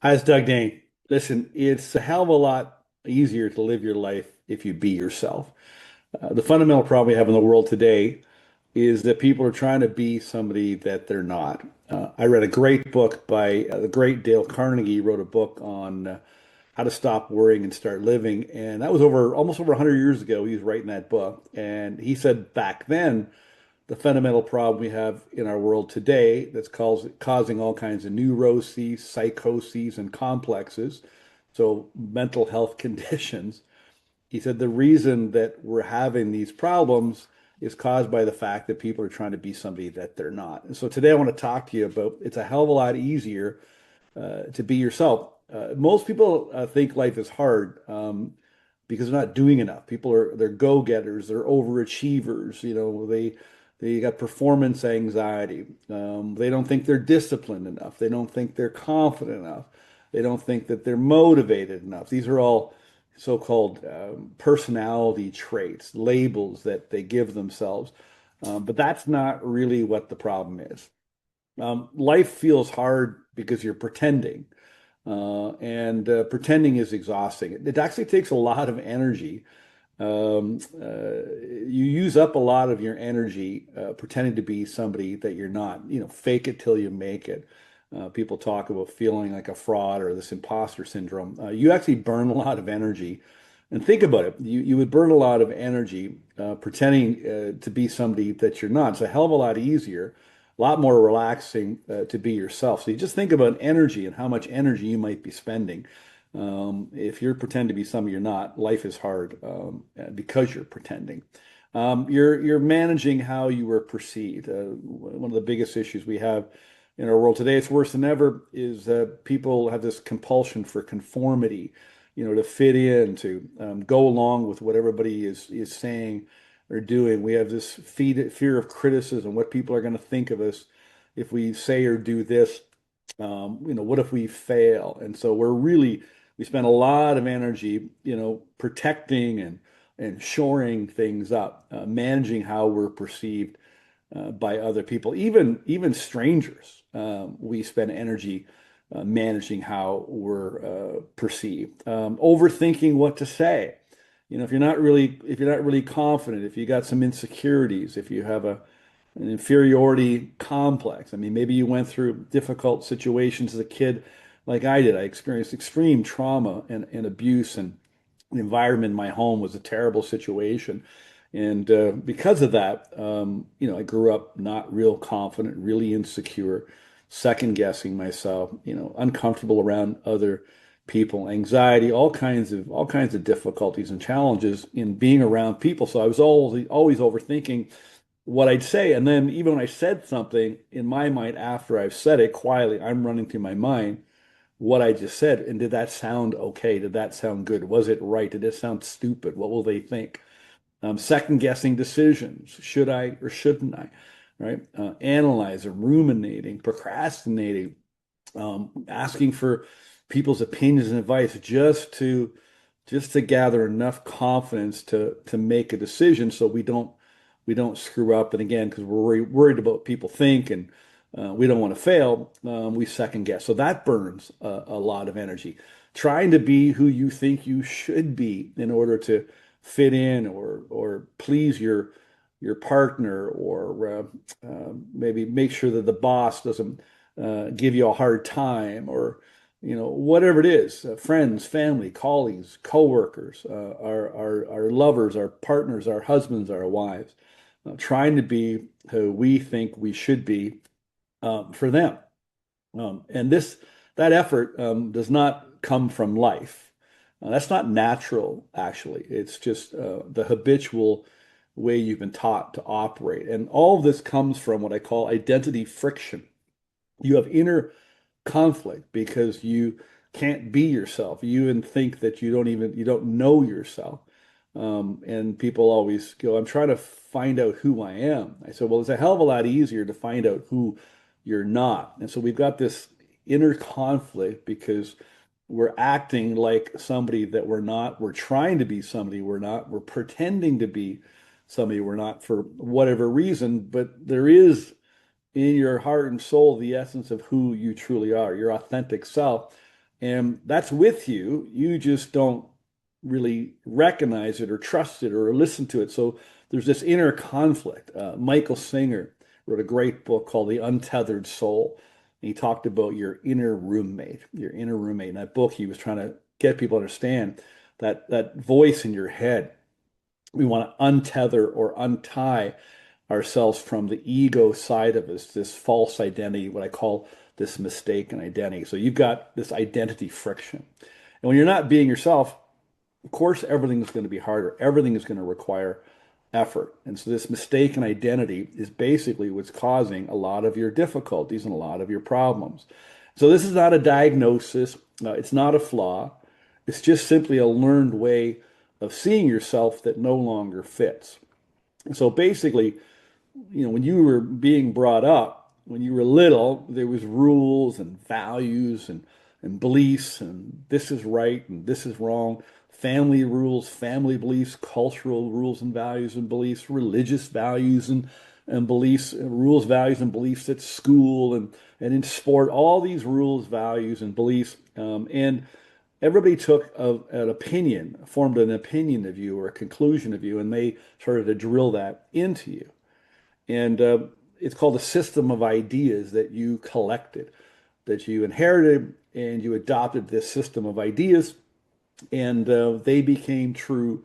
Hi, it's Doug Dane. Listen, it's a hell of a lot easier to live your life if you be yourself. The fundamental problem we have in the world today is that people are trying to be somebody that they're not. I read a great book by the great Dale Carnegie. He wrote a book on how to stop worrying and start living, and that was over almost over 100 years ago. He was writing that book, and he said back then the fundamental problem we have in our world today that's causing all kinds of neuroses, psychoses, and complexes, so mental health conditions. He said the reason that we're having these problems is caused by the fact that people are trying to be somebody that they're not. And so today I want to talk to you about it's a hell of a lot easier to be yourself. Most people think life is hard because they're not doing enough. They're go-getters, they're overachievers. They got performance anxiety. They don't think they're disciplined enough. They don't think they're confident enough. They don't think that they're motivated enough. These are all so-called personality traits, labels that they give themselves. But that's not really what the problem is. Life feels hard because you're pretending, and pretending is exhausting. It actually takes a lot of energy. You use up a lot of your energy pretending to be somebody that you're not. Fake it till you make it. People talk about feeling like a fraud or this imposter syndrome. You actually burn a lot of energy. And think about it. You would burn a lot of energy pretending to be somebody that you're not. It's a hell of a lot easier, a lot more relaxing to be yourself. So you just think about energy and how much energy you might be spending. If you're pretending to be something you're not, life is hard because you're pretending. You're managing how you were perceived. One of the biggest issues we have in our world today, it's worse than ever, is that people have this compulsion for conformity, to fit in, to go along with what everybody is saying or doing. We have this fear of criticism, what people are going to think of us if we say or do this. What if we fail? And so we spend a lot of energy, protecting and shoring things up, managing how we're perceived by other people, even strangers. We spend energy managing how we're perceived, overthinking what to say. If you're not really confident, if you got some insecurities, if you have an inferiority complex. I mean, maybe you went through difficult situations as a kid, like I did. I experienced extreme trauma and abuse, and the environment in my home was a terrible situation. And because of that, I grew up not real confident, really insecure, second guessing myself, uncomfortable around other people, anxiety, all kinds of difficulties and challenges in being around people. So I was always overthinking what I'd say. And then even when I said something in my mind after I've said it quietly, I'm running through my mind what I just said. And did that sound okay? Did that sound good? Was it right? Did it sound stupid? What will they think? Second guessing decisions. Should I or shouldn't I? Right? Analyzing, ruminating, procrastinating, asking for people's opinions and advice just to gather enough confidence to make a decision so we don't screw up. And again, because we're worried about what people think, and we don't want to fail, we second guess. So that burns a lot of energy. Trying to be who you think you should be in order to fit in or please your partner, or maybe make sure that the boss doesn't give you a hard time, or whatever it is, friends, family, colleagues, coworkers, our lovers, our partners, our husbands, our wives, trying to be who we think we should be for them. And that effort does not come from life. That's not natural, actually. It's just the habitual way you've been taught to operate. And all of this comes from what I call identity friction. You have inner conflict because you can't be yourself. You even think that you don't know yourself. And people always go, I'm trying to find out who I am. I said, well, it's a hell of a lot easier to find out who you're not. And so we've got this inner conflict because we're acting like somebody that we're not. We're trying to be somebody we're not. We're pretending to be somebody we're not for whatever reason. But there is in your heart and soul the essence of who you truly are, your authentic self. And that's with you. You just don't really recognize it or trust it or listen to it. So there's this inner conflict. Michael Singer wrote a great book called The Untethered Soul. And he talked about your inner roommate, your inner roommate. In that book, he was trying to get people to understand that voice in your head. We want to untether or untie ourselves from the ego side of us, this false identity, what I call this mistaken identity. So you've got this identity friction. And when you're not being yourself, of course, everything is going to be harder. Everything is going to require effort. And so this mistaken identity is basically what's causing a lot of your difficulties and a lot of your problems. So this is not a diagnosis. It's not a flaw. It's just simply a learned way of seeing yourself that no longer fits. And so basically, when you were being brought up, when you were little, there was rules and values and beliefs, and this is right and this is wrong. Family rules, family beliefs, cultural rules and values and beliefs, religious values and beliefs, rules, values, and beliefs at school and in sport, all these rules, values, and beliefs. And everybody took an opinion, formed an opinion of you or a conclusion of you, and they started to drill that into you. And it's called a system of ideas that you collected, that you inherited, and you adopted this system of ideas, and they became true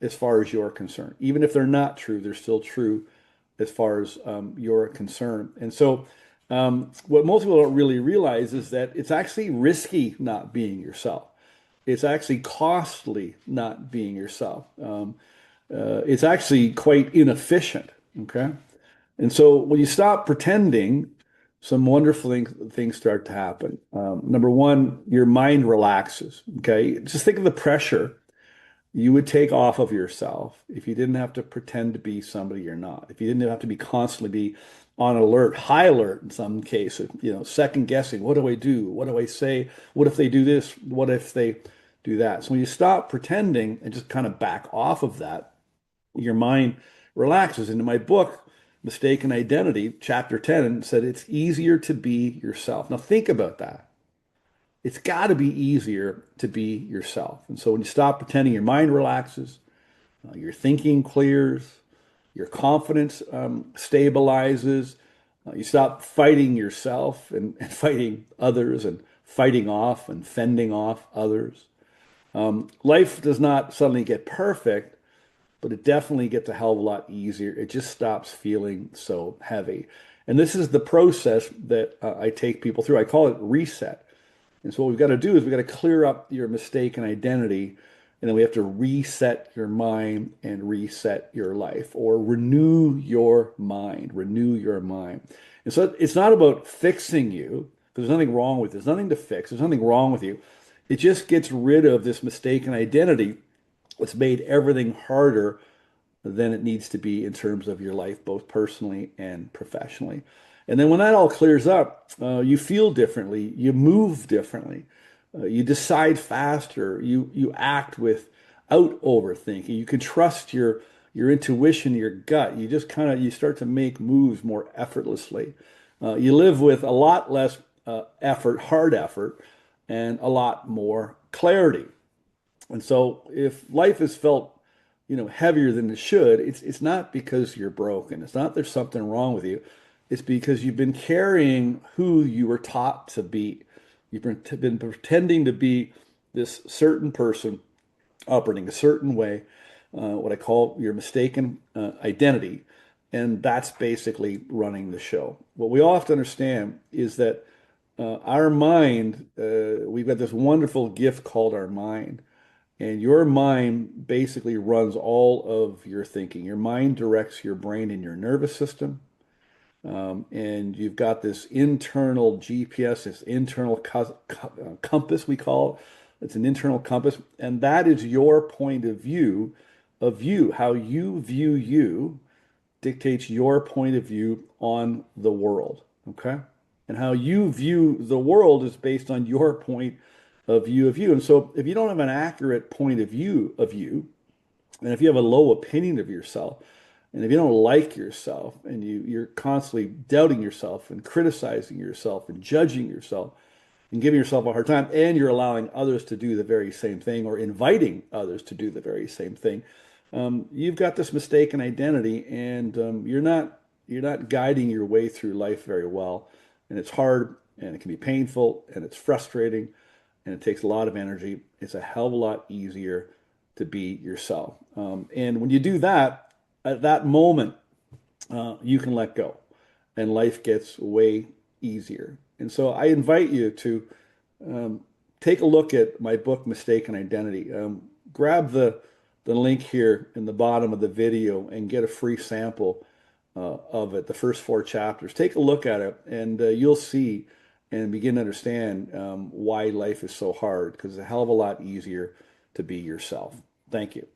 as far as you're concerned. Even if they're not true, they're still true as far as you're concerned. And so, what most people don't really realize is that it's actually risky not being yourself. It's actually costly not being yourself. It's actually quite inefficient. Okay. And so when you stop pretending, some wonderful things start to happen. Number one, your mind relaxes. Okay. Just think of the pressure you would take off of yourself if you didn't have to pretend to be somebody you're not. If you didn't have to be constantly be on alert, high alert in some cases, second guessing, what do I do? What do I say? What if they do this? What if they do that? So when you stop pretending and just kind of back off of that, your mind relaxes. And in my book, Mistaken Identity, chapter 10 said it's easier to be yourself. Now think about that. It's got to be easier to be yourself. And so when you stop pretending, your mind relaxes, your thinking clears, your confidence stabilizes, you stop fighting yourself and fighting others and fighting off and fending off others. Life does not suddenly get perfect, but it definitely gets a hell of a lot easier. It just stops feeling so heavy. And this is the process that I take people through. I call it reset. And so what we've got to do is we've got to clear up your mistaken identity, and then we have to reset your mind and reset your life, or renew your mind, renew your mind. And so it's not about fixing you, because there's nothing wrong with this. There's nothing to fix. There's nothing wrong with you. It just gets rid of this mistaken identity. It's made everything harder than it needs to be in terms of your life, both personally and professionally. And then when that all clears up, you feel differently, you move differently, you decide faster, you act without overthinking. You can trust your intuition, your gut. You just kind of you start to make moves more effortlessly. You live with a lot less effort, hard effort, and a lot more clarity. And so if life has felt, heavier than it should, it's not because you're broken. It's not there's something wrong with you. It's because you've been carrying who you were taught to be. You've been pretending to be this certain person, operating a certain way, what I call your mistaken identity. And that's basically running the show. What we all have to understand is that our mind, we've got this wonderful gift called our mind. And your mind basically runs all of your thinking. Your mind directs your brain and your nervous system. And you've got this internal GPS, this internal compass, we call it. It's an internal compass. And that is your point of you. How you view you dictates your point of view on the world. Okay? And how you view the world is based on your point of you. And so if you don't have an accurate point of you, and if you have a low opinion of yourself, and if you don't like yourself, and you're constantly doubting yourself and criticizing yourself and judging yourself, and giving yourself a hard time, and you're allowing others to do the very same thing or inviting others to do the very same thing, you've got this mistaken identity, and you're not guiding your way through life very well, and it's hard, and it can be painful, and it's frustrating, and it takes a lot of energy. It's a hell of a lot easier to be yourself. And when you do that, at that moment, you can let go, and life gets way easier. And so I invite you to um, take a look at my book, Mistaken Identity. Grab the link here in the bottom of the video and get a free sample of it, the first 4 chapters. Take a look at it, and you'll see and begin to understand why life is so hard, because it's a hell of a lot easier to be yourself. Thank you.